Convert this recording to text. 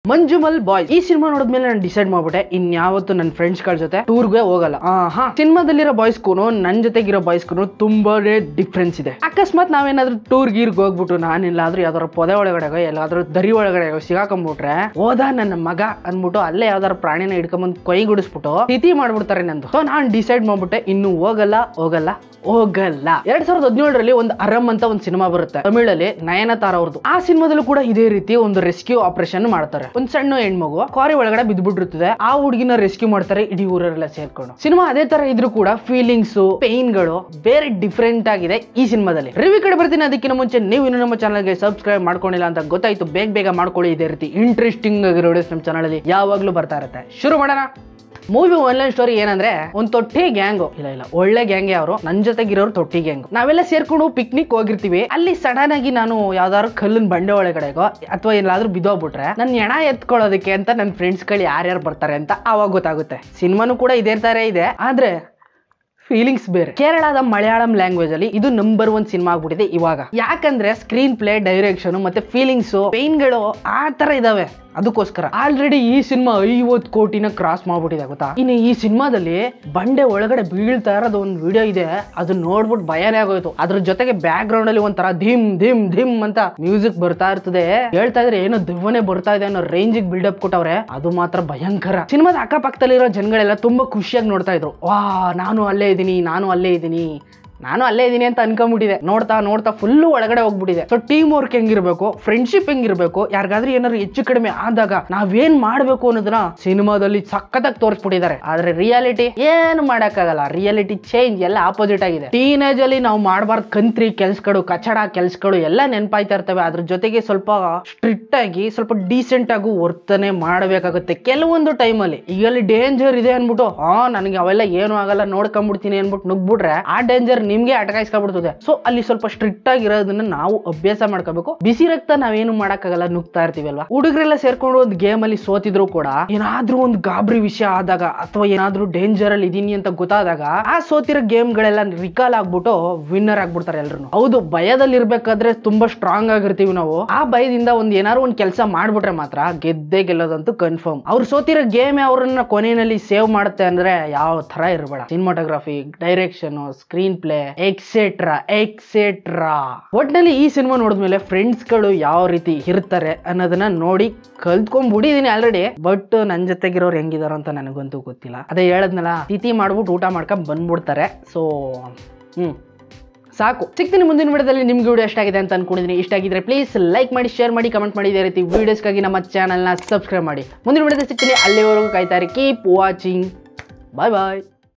Manjummel boys ಈ cinema ನೋಡಿದ್ಮೇಲೆ ನಾನು ಡಿಸೈಡ್ ಮಾಡ್ಬಿಟ್ಟೆ ಇನ್ಯಾವತ್ತು ನನ್ನ ಫ್ರೆಂಡ್ಸ್ ಗಳ ಜೊತೆ ಟೂರ್ಗೆ ಹೋಗಲ್ಲ. ಸಿನಿಮಾದಲ್ಲಿರೋ ಬಾಯ್ಸ್ಗೂ ನನ್ನ ಜೊತೆಗಿರೋ ಬಾಯ್ಸ್ಗೂ ತುಂಬಾನೇ ಡಿಫ್ರೆನ್ಸ್ ಇದೆ. ಅಕಸ್ಮಾತ್ ನಾವೇನಾದ್ರೂ ಟೂರ್ ಗೀರ್ಗೆ ಹೋಗ್ಬಿಟ್ಟು ನಾನೆಲ್ಲಾದ್ರೂ ಯಾವ್ದಾರ ಪೊದೆ ಒಳಗಡೆ ಎಲ್ಲಾದ್ರೂ ದರಿ ಒಳಗಡೆ ಸಿಗಾಕೊಂಡ್ಬಿಟ್ರೆ ಹೋದ ನನ್ನ ಮಗ ಅನ್ಬಿಟ್ಟು ಅಲ್ಲೇ ಯಾವ್ದಾರ ಪ್ರಾಣಿನ ಹಿಡ್ಕೊಂಬಂದ್ ಕೊಯ್ಗುಡಿಸ್ಬಿಟ್ಟು ಸ್ಥಿತಿ ಮಾಡ್ಬಿಡ್ತಾರೆ ನಂದು. ಸೊ ನಾನ್ ಡಿಸೈಡ್ ಮಾಡ್ಬಿಟ್ಟೆ ಇನ್ನು ಹೋಗಲ್ಲ 2017ರಲ್ಲಿ ಒಂದು ಅರಮ್ ಅಂತ ಒಂದು ಸಿನಿಮಾ ಬರುತ್ತೆ ತಮಿಳಲ್ಲಿ, ನಯನತಾರ ಅವ್ರದ್ದು. ಆ ಸಿನಿಮಾದಲ್ಲೂ ಕೂಡ ಇದೇ ರೀತಿ ಒಂದು ರೆಸ್ಕ್ಯೂ ಆಪರೇಷನ್ ಮಾಡ್ತಾರೆ. ಒಂದ್ ಸಣ್ಣ ಹೆಣ್ಮಗು ಕಾರಿ ಒಳಗಡೆ ಬಿದ್ಬಿಟ್ಟಿರ್ತದೆ, ಆ ಹುಡುಗಿನ ರೆಸ್ಕ್ಯೂ ಮಾಡ್ತಾರೆ ಇಡೀ ಊರೆಲ್ಲ ಸೇರ್ಕೊಂಡು. ಸಿನಿಮಾ ಅದೇ ತರ ಇದ್ರೂ ಕೂಡ ಫೀಲಿಂಗ್ಸ್ ಪೇನ್ ಗಳು ಬೇರೆ ಡಿಫ್ರೆಂಟ್ ಆಗಿದೆ ಈ ಸಿನಿಮಾದಲ್ಲಿ. ರಿವ್ಯೂ ಕಡೆ ಬರ್ತೀನಿ. ಅದಕ್ಕಿಂತ ಮುಂಚೆ ನೀವು ಇನ್ನು ನಮ್ಮ ಚಾನಲ್ಗೆ ಸಬ್ಸ್ಕ್ರೈಬ್ ಮಾಡ್ಕೊಂಡಿಲ್ಲ ಅಂತ ಗೊತ್ತಾಯ್ತು, ಬೇಗ ಮಾಡ್ಕೊಳ್ಳಿ. ಇದೇ ರೀತಿ ಇಂಟ್ರೆಸ್ಟಿಂಗ್ ಆಗಿರೋ ವಿಡಿಯೋಸ್ ನಮ್ಮ ಚಾನಲ್ ಅಲ್ಲಿ ಯಾವಾಗ್ಲೂ ಬರ್ತಾ ಇರುತ್ತೆ. ಶುರು ಮಾಡೋಣ. ಮೂವಿ ಆನ್ಲೈನ್ ಸ್ಟೋರಿ ಏನಂದ್ರೆ ಒಂದು ತೊಟ್ಟಿ ಗ್ಯಾಂಗು ಇಲ್ಲ ಒಳ್ಳೆ ಗ್ಯಾಂಗೆ ಅವರು, ನನ್ ಜೊತೆಗಿರೋರು ತೊಟ್ಟಿ ಗ್ಯಾಂಗ್. ನಾವೆಲ್ಲ ಸೇರ್ಕೊಂಡು ಪಿಕ್ನಿಕ್ ಹೋಗಿರ್ತೀವಿ. ಅಲ್ಲಿ ಸಡನ್ ಆಗಿ ನಾನು ಯಾವ್ದಾದ್ರು ಕಲ್ಲಿನ ಬಂಡೆ ಒಳಗಡೆಗೋ ಅಥವಾ ಎಲ್ಲಾದ್ರೂ ಬಿದ್ದೋಗ್ಬಿಟ್ರೆ ನನ್ನ ಹೆಣ ಎತ್ಕೊಳ್ಳೋದಕ್ಕೆ ಅಂತ ನನ್ನ ಫ್ರೆಂಡ್ಸ್ ಗಳು ಯಾರ್ಯಾರು ಬರ್ತಾರೆ ಅಂತ ಆವಾಗ ಗೊತ್ತಾಗುತ್ತೆ. ಸಿನಿಮಾನು ಕೂಡ ಇದೇ ತರ ಇದೆ, ಆದ್ರೆ ಫೀಲಿಂಗ್ಸ್ ಬೇರೆ. ಕೇರಳದ ಮಲಯಾಳಂ ಲ್ಯಾಂಗ್ವೇಜ್ ಅಲ್ಲಿ ಇದು ನಂಬರ್ 1 ಸಿನಿಮಾ ಆಗ್ಬಿಟ್ಟಿದೆ ಇವಾಗ. ಯಾಕಂದ್ರೆ ಸ್ಕ್ರೀನ್ ಪ್ಲೇ, ಡೈರೆಕ್ಷನ್ ಮತ್ತೆ ಫೀಲಿಂಗ್ಸ್, ಪೇನ್ಗಳು ಆ ತರ ಇದಾವೆ. ಅದಕ್ಕೋಸ್ಕರ ಆಲ್ರೆಡಿ ಈ ಸಿನಿಮಾ 50 ಕೋಟಿನ ಕ್ರಾಸ್ ಮಾಡ್ಬಿಟ್ಟಿದೆ ಗೊತ್ತಾ. ಇನ್ನು ಈ ಸಿನಿಮಾದಲ್ಲಿ ಬಂಡೆ ಒಳಗಡೆ ಬೀಳ್ತಾ ಇರೋದು ಒಂದು ವಿಡಿಯೋ ಇದೆ, ಅದನ್ನ ನೋಡ್ಬಿಟ್ಟು ಭಯನೇ ಆಗೋಯ್ತು. ಅದ್ರ ಜೊತೆಗೆ ಬ್ಯಾಕ್ ಗ್ರೌಂಡ್ ಅಲ್ಲಿ ಒಂಥರ ಧಿಮ್ ಧಿಮ್ ಧಿಮ್ ಅಂತ ಮ್ಯೂಸಿಕ್ ಬರ್ತಾ ಇರ್ತದೆ. ಹೇಳ್ತಾ ಇದ್ರೆ ಏನೋ ದೆವ್ವನೇ ಬರ್ತಾ ಇದೆ ಅನ್ನೋ ರೇಂಜಿಗೆ ಬಿಲ್ಡಪ್ ಕೊಟ್ಟವ್ರೆ. ಅದು ಮಾತ್ರ ಭಯಂಕರ. ಸಿನಿಮಾದ ಅಕ್ಕಪಕ್ಕದಲ್ಲಿರೋ ಜನಗಳೆಲ್ಲ ತುಂಬಾ ಖುಷಿಯಾಗಿ ನೋಡ್ತಾ ಇದ್ರು. ನಾನು ಅಲ್ಲೇ ಇದ್ದೀನಿ ಅಂತ ಅನ್ಕೊಂಡ್ಬಿಟ್ಟಿದೆ. ನೋಡ್ತಾ ಫುಲ್ ಒಳಗಡೆ ಹೋಗ್ಬಿಟ್ಟಿದೆ. ಸೊ ಟೀಮ್ ವರ್ಕ್ ಹೆಂಗಿರ್ಬೇಕು, ಫ್ರೆಂಡ್ಶಿಪ್ ಹೆಂಗಿರ್ಬೇಕು, ಯಾರಿಗಾದ್ರೂ ಏನಾದ್ರು ಹೆಚ್ಚು ಕಡಿಮೆ ಆದಾಗ ನಾವೇನ್ ಮಾಡ್ಬೇಕು ಅನ್ನೋದನ್ನ ಸಿನಿಮಾದಲ್ಲಿ ಸಖತ್ತಾಗಿ ತೋರಿಸ್ಬಿಟ್ಟಿದ್ದಾರೆ. ಆದ್ರೆ ರಿಯಾಲಿಟಿ ಏನು ಮಾಡಕ್ಕಾಗಲ್ಲ. ರಿಯಾಲಿಟಿ ಚೇಂಜ್, ಎಲ್ಲ ಆಪೋಸಿಟ್ ಆಗಿದೆ. ಟೀನೇಜ್ ಅಲ್ಲಿ ನಾವು ಮಾಡಬಾರ್ದು ಕಂತ್ರಿ ಕೆಲ್ಸಗಳು, ಕಚಡ ಕೆಲ್ಸಗಳು ಎಲ್ಲ ನೆನಪಾಯ್ತಾ ಇರ್ತವೆ. ಅದ್ರ ಜೊತೆಗೆ ಸ್ವಲ್ಪ ಸ್ಟ್ರಿಕ್ಟ್ ಆಗಿ, ಸ್ವಲ್ಪ ಡೀಸೆಂಟ್ ಆಗಿ ವರ್ತನೆ ಮಾಡಬೇಕಾಗುತ್ತೆ ಕೆಲವೊಂದು ಟೈಮಲ್ಲಿ. ಈಗ ಅಲ್ಲಿ ಡೇಂಜರ್ ಇದೆ ಅನ್ಬಿಟ್ಟು ನನಗೆ ಅವೆಲ್ಲ ಏನು ಆಗಲ್ಲ ನೋಡ್ಕೊಂಡ್ಬಿಡ್ತೀನಿ ಅನ್ಬಿಟ್ಟು ನುಗ್ಬಿಟ್ರೆ ಆ ಡೇಂಜರ್ ನಿಮ್ಗೆ ಅಟಕಾಯಿಸ್ಕೊಂಡ್ಬಿಡ್ತದೆ. ಸೊ ಅಲ್ಲಿ ಸ್ವಲ್ಪ ಸ್ಟ್ರಿಕ್ಟ್ ಆಗಿರೋದನ್ನ ನಾವು ಅಭ್ಯಾಸ ಮಾಡ್ಕೋಬೇಕು. ಬಿಸಿ ರಕ್ತ ನಾವೇನು ಮಾಡಕ್ಕಾಗಲ್ಲ, ನುಗ್ತಾ ಇರ್ತೀವಿ ಅಲ್ವಾ. ಹುಡುಗರೆಲ್ಲ ಸೇರ್ಕೊಂಡು ಒಂದು ಗೇಮ್ ಅಲ್ಲಿ ಸೋತಿದ್ರು ಕೂಡ ಏನಾದ್ರೂ ಒಂದು ಗಾಬರಿ ವಿಷಯ ಆದಾಗ ಅಥವಾ ಏನಾದ್ರೂ ಡೇಂಜರ್ ಅಲ್ಲಿ ಇದೀನಿ ಅಂತ ಗೊತ್ತಾದಾಗ ಆ ಸೋತಿರೋ ಗೇಮ್ ಗಳೆಲ್ಲ ರಿಕಾಲ್ ಆಗ್ಬಿಟ್ಟು ವಿನ್ನರ್ ಆಗ್ಬಿಡ್ತಾರೆ ಎಲ್ರು. ಹೌದು, ಭಯದಲ್ಲಿ ಇರ್ಬೇಕಾದ್ರೆ ತುಂಬಾ ಸ್ಟ್ರಾಂಗ್ ಆಗಿರ್ತೀವಿ ನಾವು. ಆ ಭಯದಿಂದ ಏನಾದ್ರು ಒಂದ್ ಕೆಲಸ ಮಾಡ್ಬಿಟ್ರೆ ಮಾತ್ರ ಗೆದ್ದೇ ಗೆಲ್ಲೋದಂತೂ ಕನ್ಫರ್ಮ್. ಅವ್ರು ಸೋತಿರೋ ಗೇಮ್ ಅವ್ರನ್ನ ಕೊನೆಯಲ್ಲಿ ಸೇವ್ ಮಾಡುತ್ತೆ ಅಂದ್ರೆ ಯಾವ ತರ ಇರಬೇಡ. Cinematography, direction, screenplay etcetera. ಒಟ್ಟಿನಲ್ಲಿ ಈ ಸಿನಿಮಾ ನೋಡಿದ್ಮೇಲೆ ಫ್ರೆಂಡ್ಸ್ ಗಳು ಯಾವ ರೀತಿ ಇರ್ತಾರೆ ಅನ್ನೋದನ್ನ ನೋಡಿ ಕಲ್ತ್ಕೊಂಡ್ಬಿಟ್ಟಿದೀನಿ ಆಲ್ರೆಡಿ. ಬಟ್ ನನ್ ಜೊತೆಗಿರೋರು ಹೆಂಗಿದಾರ ಅಂತ ನನಗಂತೂ ಗೊತ್ತಿಲ್ಲ. ಅದೇ ಹೇಳದ್ನಲ್ಲ, ತಿಥಿ ಮಾಡ್ಬಿಟ್ಟು ಊಟ ಮಾಡ್ಕೊಂಡ್ ಬಂದ್ಬಿಡ್ತಾರೆ. ಸೊ ಸಾಕು. ಸಿಗ್ತೀನಿ ಮುಂದಿನ ವಿಡಿಯೋದಲ್ಲಿ. ನಿಮ್ಗೆ ವಿಡಿಯೋ ಇಷ್ಟ ಆಗಿದೆ ಅಂತ ಅನ್ಕೊಂಡಿದ್ದೀನಿ. ಇಷ್ಟ ಆಗಿದ್ರೆ ಪ್ಲೀಸ್ ಲೈಕ್ ಮಾಡಿ, ಶೇರ್ ಮಾಡಿ, ಕಮೆಂಟ್ ಮಾಡಿ. ಇದೇ ರೀತಿ ವಿಡಿಯೋಸ್ಗಾಗಿ ನಮ್ಮ ಚಾನಲ್ನ ಸಬ್ಸ್ಕ್ರೈಬ್ ಮಾಡಿ. ಮುಂದಿನ ವಿಡಿಯೋದಲ್ಲಿ ಸಿಗ್ತೀನಿ. ಅಲ್ಲಿವರೆಗೂ ಕಾಯ್ತಾರೆ. Keep watching. ಬಾಯ್.